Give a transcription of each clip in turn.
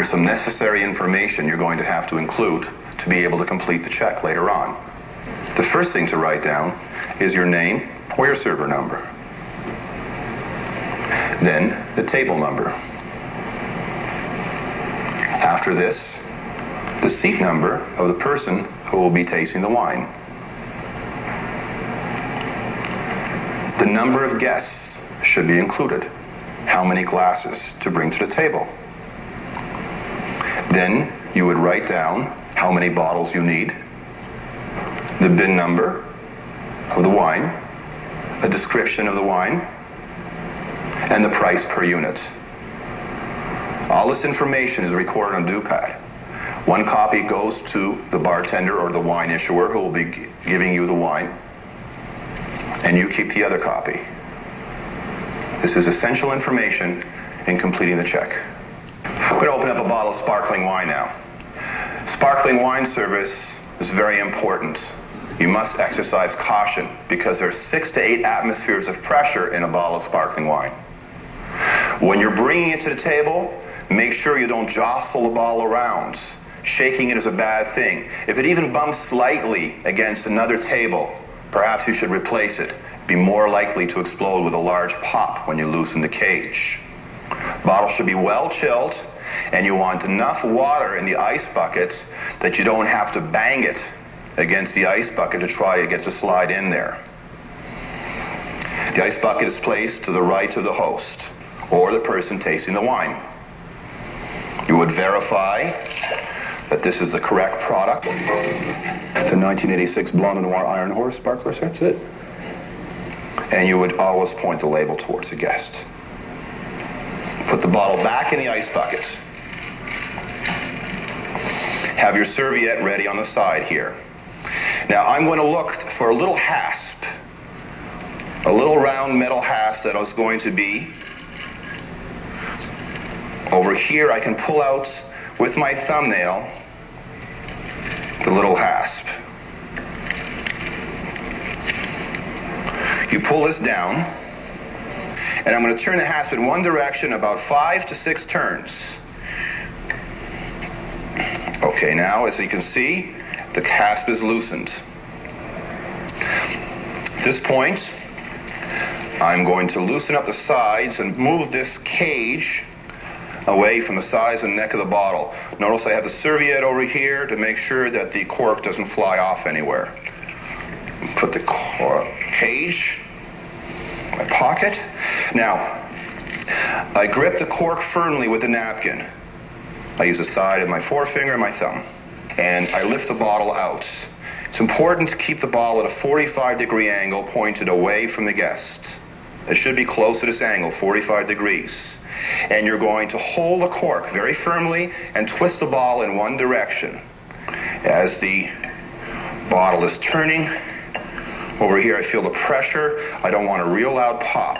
There's some necessary information you're going to have to include to be able to complete the check later on. The first thing to write down is your name or your server number. Then the table number. After this, the seat number of the person who will be tasting the wine. The number of guests should be included. How many glasses to bring to the table. Then you would write down how many bottles you need, the bin number of the wine, a description of the wine, and the price per unit. All this information is recorded on DoPad. One copy goes to the bartender or the wine issuer who will be giving you the wine, and you keep the other copy. This is essential information in completing the check. We're going to open up a bottle of sparkling wine now. Sparkling wine service is very important. You must exercise caution because there's 6 to 8 atmospheres of pressure in a bottle of sparkling wine. When you're bringing it to the table, make sure you don't jostle the bottle around. Shaking it is a bad thing. If it even bumps slightly against another table, perhaps you should replace it. Be more likely to explode with a large pop when you loosen the cage. Bottle should be well chilled, and you want enough water in the ice bucket that you don't have to bang it against the ice bucket to try to get to slide in there. The ice bucket is placed to the right of the host or the person tasting the wine. You would verify that this is the correct product. The 1986 Blonde Noir Iron Horse Sparkler, that's it. And you would always point the label towards the guest. Put the bottle back in the ice bucket. Have your serviette ready on the side here. Now I'm going to look for a little hasp, a little round metal hasp that is going to be over here. I can pull out with my thumbnail the little hasp. You pull this down, and I'm going to turn the hasp in one direction about 5 to 6 turns. Okay, now as you can see, the hasp is loosened. At this point, I'm going to loosen up the sides and move this cage away from the sides and neck of the bottle. Notice I have the serviette over here to make sure that the cork doesn't fly off anywhere. Put the cage in my pocket. Now, I grip the cork firmly with a napkin. I use the side of my forefinger and my thumb. And I lift the bottle out. It's important to keep the bottle at a 45-degree angle pointed away from the guest. It should be close to this angle, 45 degrees. And you're going to hold the cork very firmly and twist the bottle in one direction. As the bottle is turning, over here I feel the pressure. I don't want a real loud pop,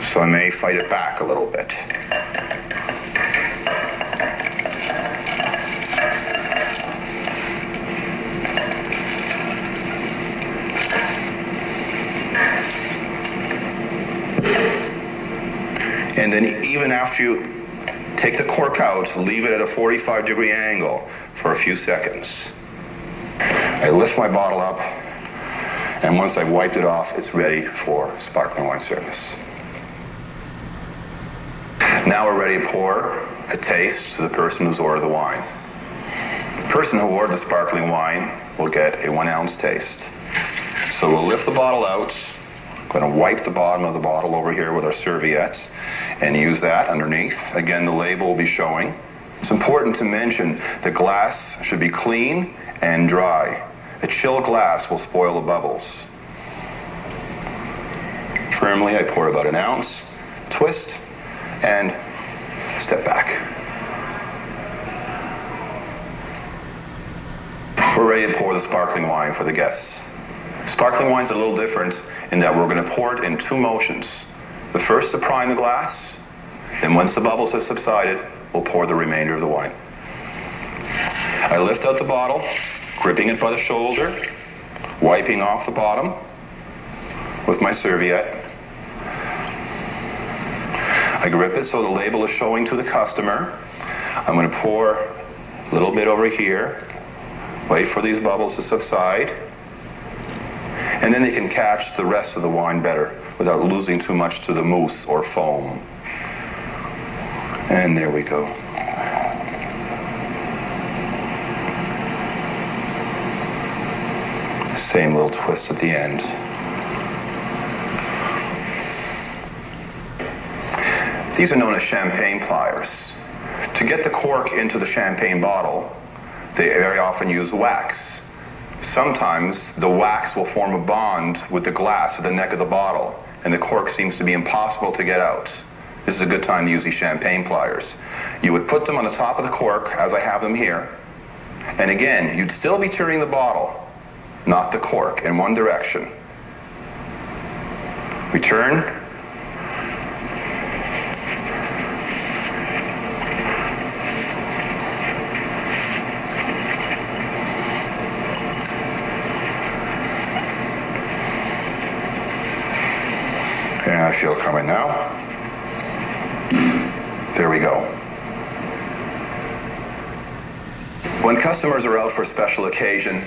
so I may fight it back a little bit. And then even after you take the cork out, leave it at a 45-degree angle for a few seconds. I lift my bottle up, and once I've wiped it off, it's ready for sparkling wine service. Now we're ready to pour a taste to the person who's ordered the wine. The person who ordered the sparkling wine will get a 1-ounce taste. So we'll lift the bottle out. I'm going to wipe the bottom of the bottle over here with our serviette and use that underneath. Again, the label will be showing. It's important to mention the glass should be clean and dry. A chilled glass will spoil the bubbles. Firmly, I pour about 1 ounce, twist, and step back. We're ready to pour the sparkling wine for the guests. Sparkling wine's a little different in that we're going to pour it in 2 motions. The first to prime the glass, and once the bubbles have subsided, we'll pour the remainder of the wine. I lift out the bottle, gripping it by the shoulder, wiping off the bottom with my serviette. I grip it so the label is showing to the customer. I'm going to pour a little bit over here, wait for these bubbles to subside, and then they can catch the rest of the wine better without losing too much to the mousse or foam. And there we go. Same little twist at the end. These are known as champagne pliers. To get the cork into the champagne bottle, they very often use wax. Sometimes the wax will form a bond with the glass at the neck of the bottle, and the cork seems to be impossible to get out. This is a good time to use these champagne pliers. You would put them on the top of the cork, as I have them here, and again, you'd still be turning the bottle, not the cork, in one direction. We turn. And I feel it coming now. There we go. When customers are out for a special occasion,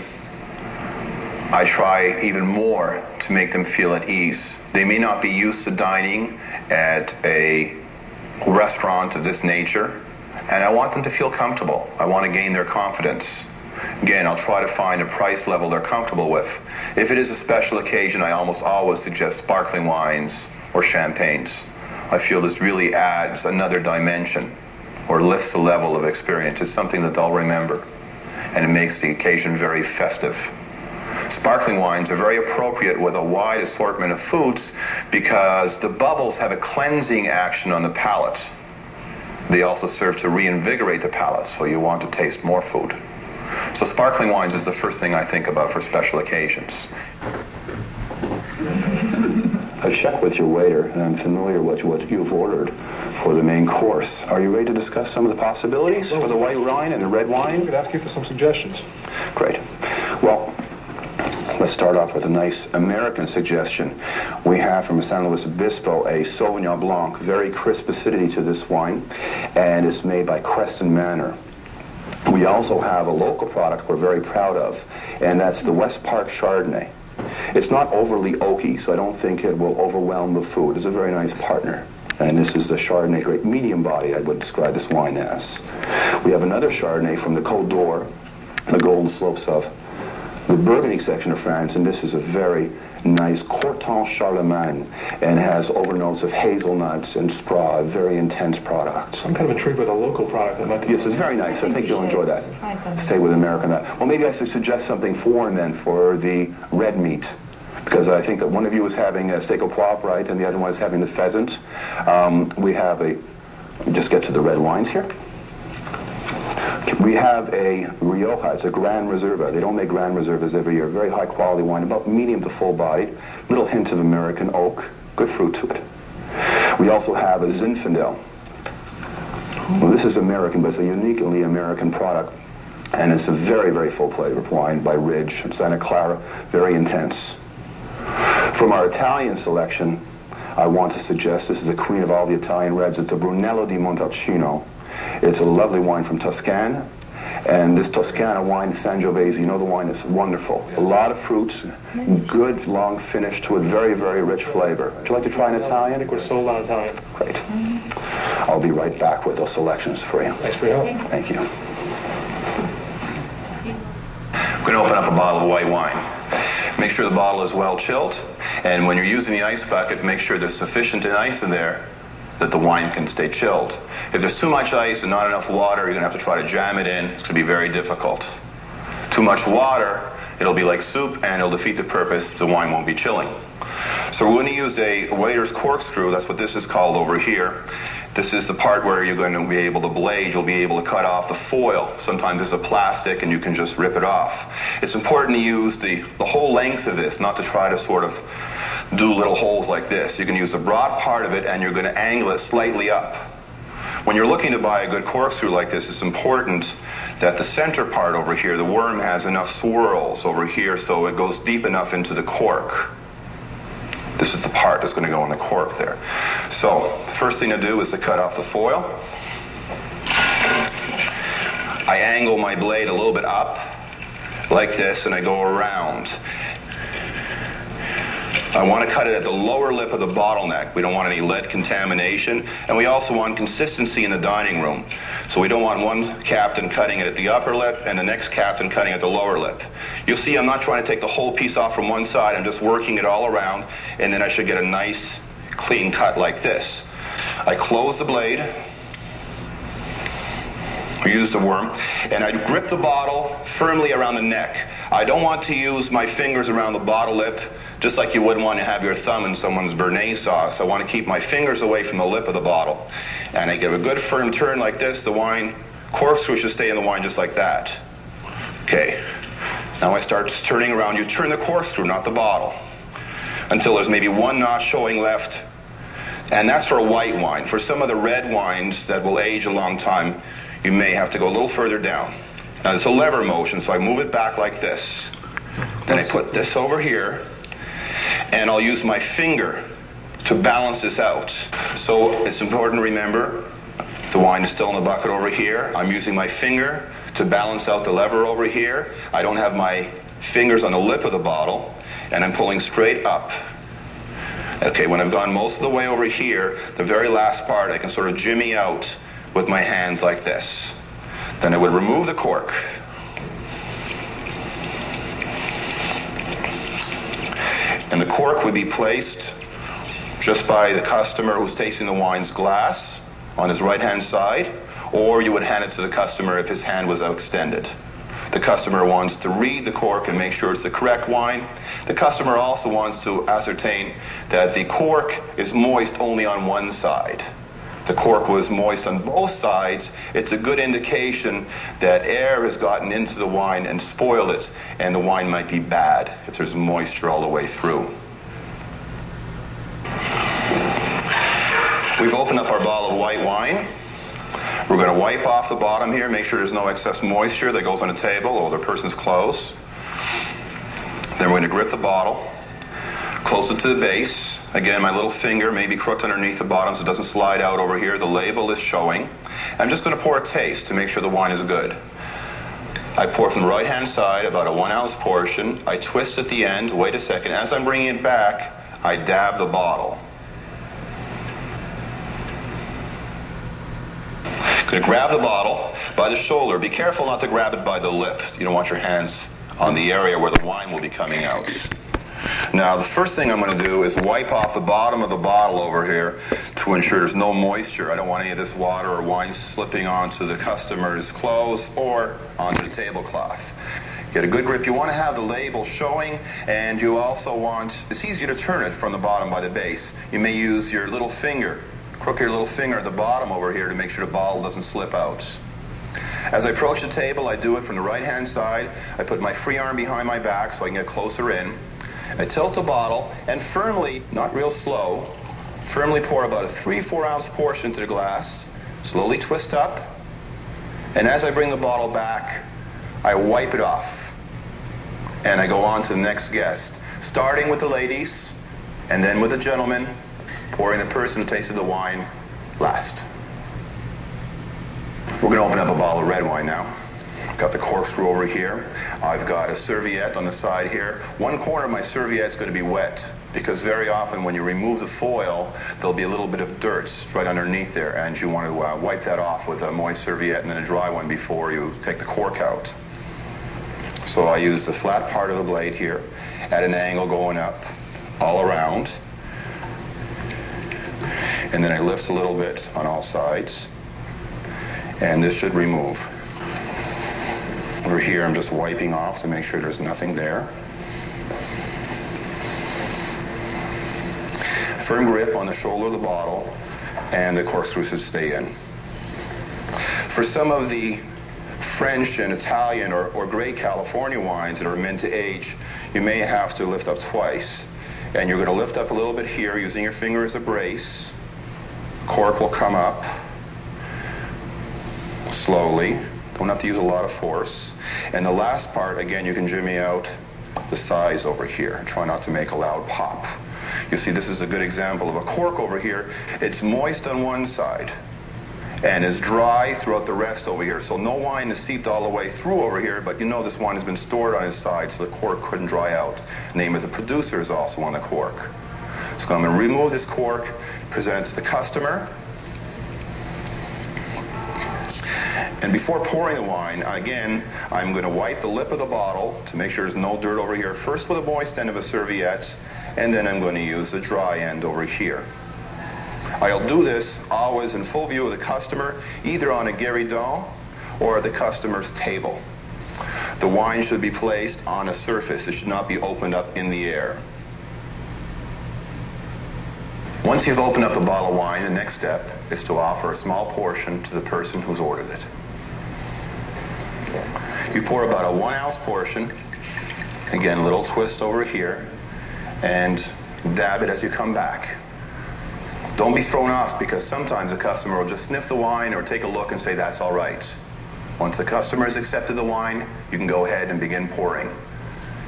I try even more to make them feel at ease. They may not be used to dining at a restaurant of this nature, and I want them to feel comfortable. I want to gain their confidence. Again, I'll try to find a price level they're comfortable with. If it is a special occasion, I almost always suggest sparkling wines or champagnes. I feel this really adds another dimension or lifts the level of experience. It's something that they'll remember, and it makes the occasion very festive. Sparkling wines are very appropriate with a wide assortment of foods because the bubbles have a cleansing action on the palate. They also serve to reinvigorate the palate, so you want to taste more food. So sparkling wines is the first thing I think about for special occasions. I checked with your waiter, and I'm familiar with what you've ordered for the main course. Are you ready to discuss some of the possibilities for the white wine and the red wine? I could ask you for some suggestions. Great. Well, let's start off with a nice American suggestion. We have from San Luis Obispo a Sauvignon Blanc, very crisp acidity to this wine, and it's made by Creston Manor. We also have a local product we're very proud of, and that's the West Park Chardonnay. It's not overly oaky, so I don't think it will overwhelm the food. It's a very nice partner. And this is the Chardonnay, great medium body, I would describe this wine as. We have another Chardonnay from the Côte d'Or, the Golden Slopes of the Burgundy section of France, and this is a very nice Corton Charlemagne, and has overnotes of hazelnuts and straw, a very intense product. I'm kind of intrigued by the local product. Yes, it's very nice. I think you'll enjoy that. Stay with American. Well, maybe I should suggest something foreign then for the red meat, because I think that one of you is having a steak au poivre, right, and the other one is having the pheasant. We have a, just get to the red wines here. We have a Rioja. It's a Gran Reserva. They don't make Gran Reservas every year. Very high quality wine, about medium to full bodied. Little hint of American oak. Good fruit to it. We also have a Zinfandel. Well, this is American, but it's a uniquely American product. And it's a very, very full flavored wine by Ridge, Santa Clara. Very intense. From our Italian selection, I want to suggest this is the queen of all the Italian reds. It's a Brunello di Montalcino. It's a lovely wine from Toscana, and this Toscana wine, Sangiovese, you know the wine is wonderful. A lot of fruits, good long finish to it, very, very rich flavor. Would you like to try an Italian? I think we're sold on Italian. Great. I'll be right back with those selections for you. Thanks for your help. Thank you. We're going to open up a bottle of white wine. Make sure the bottle is well chilled, and when you're using the ice bucket, make sure there's sufficient ice in there that the wine can stay chilled. If there's too much ice and not enough water, you're going to have to try to jam it in. It's going to be very difficult. Too much water, it'll be like soup, and it'll defeat the purpose. The wine won't be chilling. So we're going to use a waiter's corkscrew. That's what this is called over here. This is the part where you're going to be able to blade. You'll be able to cut off the foil. Sometimes there's a plastic, and you can just rip it off. It's important to use the whole length of this, not to try to sort of do little holes like this. You can use the broad part of it, and you're going to angle it slightly up. When you're looking to buy a good corkscrew like this, it's important that the center part over here, the worm has enough swirls over here so it goes deep enough into the cork. This is the part that's going to go in the cork there. So the first thing to do is to cut off the foil. I angle my blade a little bit up, like this, and I go around. I want to cut it at the lower lip of the bottleneck. We don't want any lead contamination, and we also want consistency in the dining room. So we don't want one captain cutting it at the upper lip and the next captain cutting at the lower lip. You'll see I'm not trying to take the whole piece off from one side. I'm just working it all around, and then I should get a nice, clean cut like this. I close the blade, use the worm, and I grip the bottle firmly around the neck. I don't want to use my fingers around the bottle lip, just like you wouldn't want to have your thumb in someone's béarnaise sauce. I want to keep my fingers away from the lip of the bottle. And I give a good firm turn like this. The wine corkscrew should stay in the wine just like that. Okay. Now I start turning around. You turn the corkscrew, not the bottle, until there's maybe one notch showing left. And that's for a white wine. For some of the red wines that will age a long time, you may have to go a little further down. Now it's a lever motion, so I move it back like this. Then I put this over here, and I'll use my finger to balance this out. So it's important to remember, the wine is still in the bucket over here. I'm using my finger to balance out the lever over here. I don't have my fingers on the lip of the bottle, and I'm pulling straight up. Okay, when I've gone most of the way over here, the very last part I can sort of jimmy out with my hands like this. Then I would remove the cork. And the cork would be placed just by the customer who's tasting the wine's glass on his right-hand side, or you would hand it to the customer if his hand was extended. The customer wants to read the cork and make sure it's the correct wine. The customer also wants to ascertain that the cork is moist only on one side. The cork was moist on both sides. It's a good indication that air has gotten into the wine and spoiled it, and the wine might be bad if there's moisture all the way through. We've opened up our bottle of white wine. We're going to wipe off the bottom here, make sure there's no excess moisture that goes on the table or the person's clothes. Then we're going to grip the bottle, close it to the base. Again, my little finger may be crooked underneath the bottom so it doesn't slide out over here. The label is showing. I'm just going to pour a taste to make sure the wine is good. I pour from the right-hand side about a 1 ounce portion. I twist at the end. Wait a second. As I'm bringing it back, I dab the bottle. Going to grab the bottle by the shoulder. Be careful not to grab it by the lip. You don't want your hands on the area where the wine will be coming out. Now, the first thing I'm going to do is wipe off the bottom of the bottle over here to ensure there's no moisture. I don't want any of this water or wine slipping onto the customer's clothes or onto the tablecloth. Get a good grip. You want to have the label showing, and you also want, it's easier to turn it from the bottom by the base. You may use your little finger, crook your little finger at the bottom over here to make sure the bottle doesn't slip out. As I approach the table, I do it from the right-hand side. I put my free arm behind my back so I can get closer in. I tilt the bottle and firmly, not real slow, firmly pour about a 3-4 ounce portion into the glass, slowly twist up, and as I bring the bottle back, I wipe it off. And I go on to the next guest, starting with the ladies, and then with the gentlemen, pouring the person who tasted the wine last. We're going to open up a bottle of red wine now. I've got the corkscrew over here. I've got a serviette on the side here. One corner of my serviette is going to be wet because very often when you remove the foil, there'll be a little bit of dirt right underneath there, and you want to wipe that off with a moist serviette and then a dry one before you take the cork out. So I use the flat part of the blade here at an angle going up all around, and then I lift a little bit on all sides, and this should remove. Over here, I'm just wiping off to make sure there's nothing there. Firm grip on the shoulder of the bottle, and the corkscrew should stay in. For some of the French and Italian or great California wines that are meant to age, you may have to lift up twice. And you're going to lift up a little bit here using your finger as a brace. Cork will come up slowly. Don't have to use a lot of force. And the last part, again, you can jimmy out the size over here. Try not to make a loud pop. You see, this is a good example of a cork over here. It's moist on one side, and is dry throughout the rest over here. So no wine is seeped all the way through over here, but you know this wine has been stored on its side so the cork couldn't dry out. The name of the producer is also on the cork. So I'm going to remove this cork, present it to the customer. And before pouring the wine, again, I'm going to wipe the lip of the bottle to make sure there's no dirt over here, first with a moist end of a serviette, and then I'm going to use the dry end over here. I'll do this always in full view of the customer, either on a guéridon or at the customer's table. The wine should be placed on a surface. It should not be opened up in the air. Once you've opened up the bottle of wine, the next step is to offer a small portion to the person who's ordered it. You pour about a 1 ounce portion, again, a little twist over here, and dab it as you come back. Don't be thrown off, because sometimes a customer will just sniff the wine or take a look and say that's all right. Once the customer has accepted the wine, you can go ahead and begin pouring.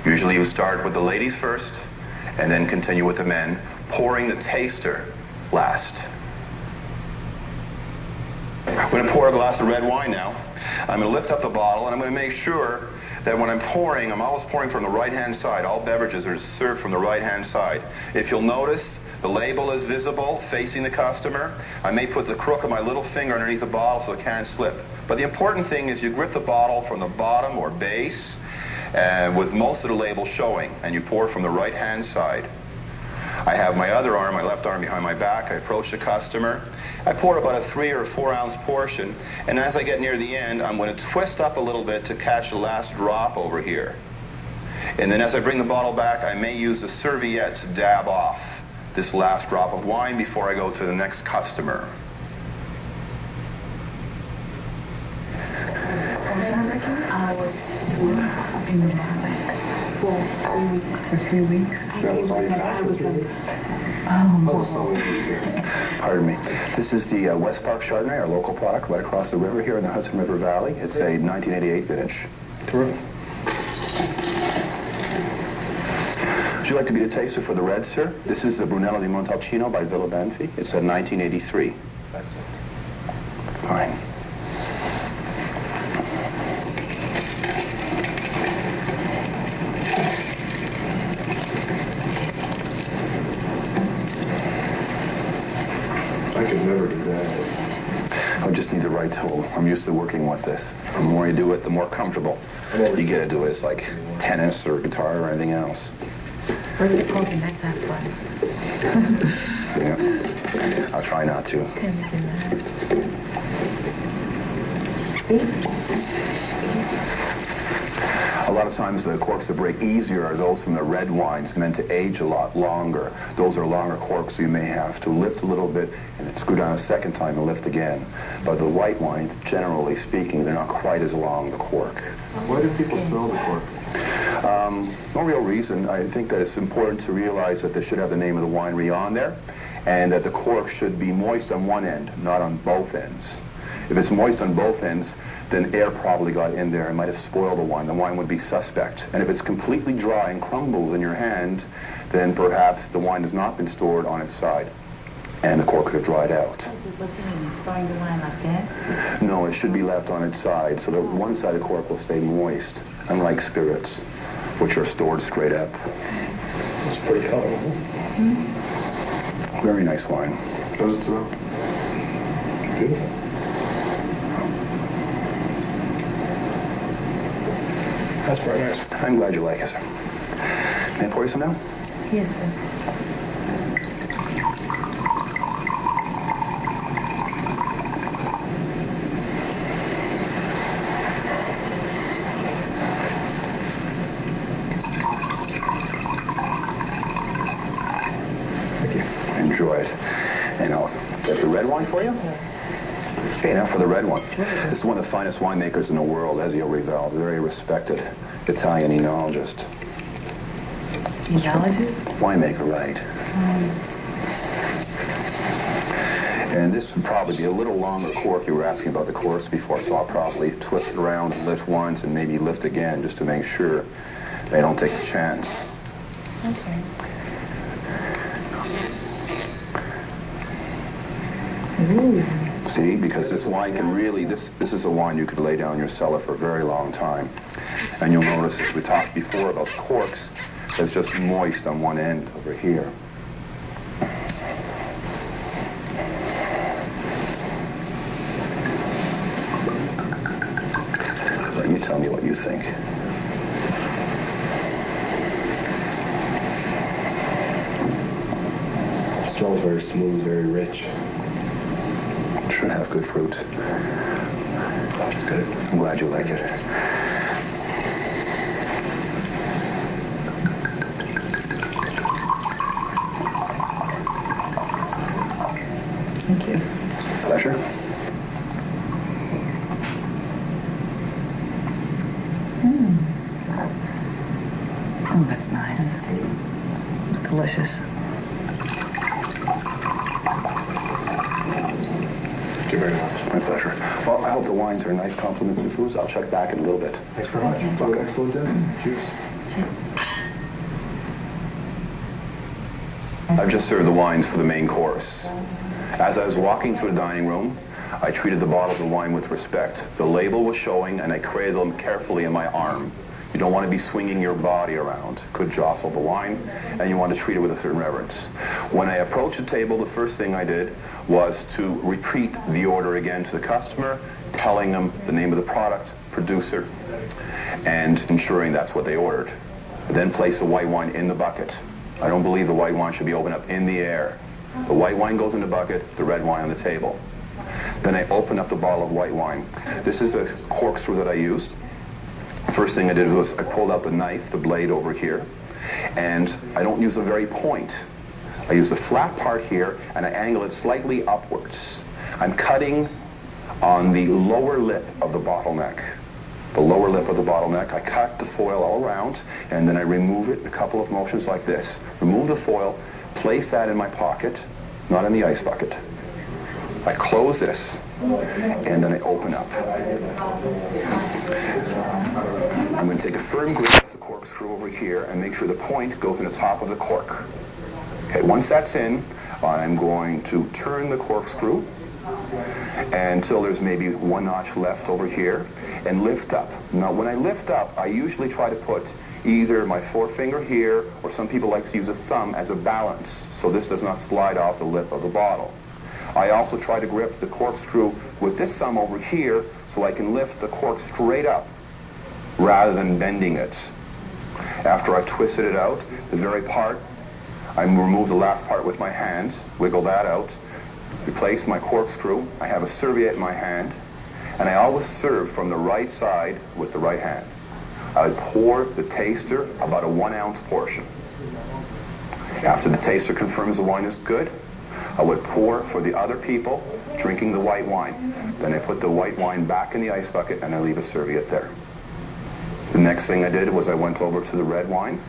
Usually you start with the ladies first and then continue with the men, pouring the taster last. I'm going to pour a glass of red wine now. I'm going to lift up the bottle, and I'm going to make sure that when I'm pouring, I'm always pouring from the right-hand side. All beverages are served from the right-hand side. If you'll notice, the label is visible, facing the customer. I may put the crook of my little finger underneath the bottle so it can't slip. But the important thing is you grip the bottle from the bottom or base, with most of the label showing, and you pour from the right-hand side. I have my other arm, my left arm behind my back. I approach the customer. I pour about a 3 or 4 ounce portion, and as I get near the end, I'm going to twist up a little bit to catch the last drop over here. And then as I bring the bottle back, I may use the serviette to dab off this last drop of wine before I go to the next customer. I was in the for 3 weeks. For 3 weeks? That was all you had for 3 weeks? Pardon me. This is the West Park Chardonnay, our local product, right across the river here in the Hudson River Valley. It's a 1988 vintage. Terrific. Would you like to be the taster for the red, sir? This is the Brunello di Montalcino by Villa Banfi. It's a 1983. Fine. I could never do that. I just need the right tool. I'm used to working with this. The more you do it, the more comfortable you get to do it. It's like tennis or guitar or anything else. That's not fun. Yeah. I'll try not to. A lot of times the corks that break easier are those from the red wines, meant to age a lot longer. Those are longer corks, so you may have to lift a little bit and then screw down a second time and lift again. But the white wines, generally speaking, they're not quite as long, the cork. Why do people smell the cork? No real reason. I think that it's important to realize that they should have the name of the winery on there, and that the cork should be moist on one end, not on both ends. If it's moist on both ends, then air probably got in there and might have spoiled the wine. The wine would be suspect. And if it's completely dry and crumbles in your hand, then perhaps the wine has not been stored on its side, and the cork could have dried out. So what you mean, storing the wine like this? No, it should be left on its side, so that one side of the cork will stay moist, unlike spirits, which are stored straight up. It's pretty colorful. Very nice wine. How does it smell? Beautiful. That's very nice. I'm glad you like it, sir. May I pour you some now? Yes, sir. Thank you. Enjoy it. And I'll get the red wine for you. Okay, now for the red one. This is one of the finest winemakers in the world, Ezio Rivel, very respected Italian enologist. Enologist? Winemaker, right. And this would probably be a little longer cork. You were asking about the corks before, so I'll probably twist it around and lift once and maybe lift again just to make sure they don't take a chance. Okay. Ooh. See, because this wine can really, this is a wine you could lay down in your cellar for a very long time. And you'll notice, as we talked before about corks, it's just moist on one end over here. So you tell me what you think. It smells very smooth, very rich. Should have good fruit. That's good. I'm glad you like it. Thank you. Pleasure. Oh, that's nice. Delicious. Thank you very much. My pleasure. Well, I hope the wines are a nice complement to the foods. I'll check back in a little bit. Thanks very much. Okay. Excellent dinner. Cheers. I've just served the wines for the main course. As I was walking through the dining room, I treated the bottles of wine with respect. The label was showing, and I cradled them carefully in my arm. You don't want to be swinging your body around. Could jostle the wine, and you want to treat it with a certain reverence. When I approached the table, the first thing I did was to repeat the order again to the customer, telling them the name of the product, producer, and ensuring that's what they ordered. I then place the white wine in the bucket. I don't believe the white wine should be opened up in the air. The white wine goes in the bucket, the red wine on the table. Then I open up the bottle of white wine. This is a corkscrew that I used. First thing I did was I pulled out the knife, the blade over here, and I don't use a very point. I use the flat part here, and I angle it slightly upwards. I'm cutting on the lower lip of the bottleneck. The lower lip of the bottleneck, I cut the foil all around, and then I remove it in a couple of motions like this. Remove the foil, place that in my pocket, not in the ice bucket. I close this, and then I open up. I'm going to take a firm grip of the corkscrew over here and make sure the point goes in the top of the cork. Okay, once that's in, I'm going to turn the corkscrew until there's maybe one notch left over here and lift up. Now, when I lift up, I usually try to put either my forefinger here, or some people like to use a thumb as a balance, so this does not slide off the lip of the bottle. I also try to grip the corkscrew with this thumb over here so I can lift the cork straight up rather than bending it. After I've twisted it out, the very part, I remove the last part with my hands, wiggle that out, replace my corkscrew. I have a serviette in my hand, and I always serve from the right side with the right hand. I pour the taster about a 1 ounce portion. After the taster confirms the wine is good, I would pour for the other people drinking the white wine. Then I put the white wine back in the ice bucket and I leave a serviette there. The next thing I did was I went over to the red wine,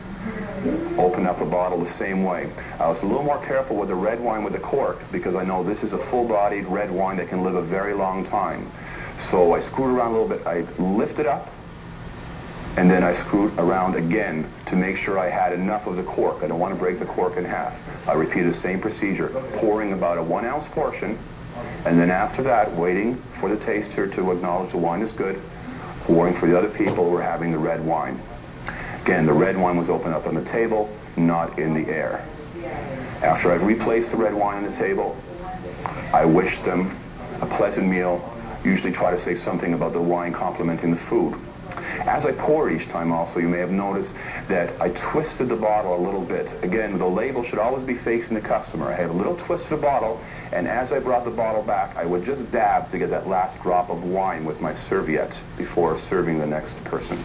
opened up the bottle the same way. I was a little more careful with the red wine with the cork because I know this is a full-bodied red wine that can live a very long time. So I screwed around a little bit. I lifted up, and then I screwed around again to make sure I had enough of the cork. I don't want to break the cork in half. I repeated the same procedure, pouring about a 1 ounce portion, and then after that, waiting for the taster to acknowledge the wine is good, pouring for the other people who are having the red wine. Again, the red wine was opened up on the table, not in the air. After I've replaced the red wine on the table, I wish them a pleasant meal, usually try to say something about the wine complementing the food. As I pour each time also, you may have noticed that I twisted the bottle a little bit. Again, the label should always be facing the customer. I had a little twist of the bottle, and as I brought the bottle back, I would just dab to get that last drop of wine with my serviette before serving the next person.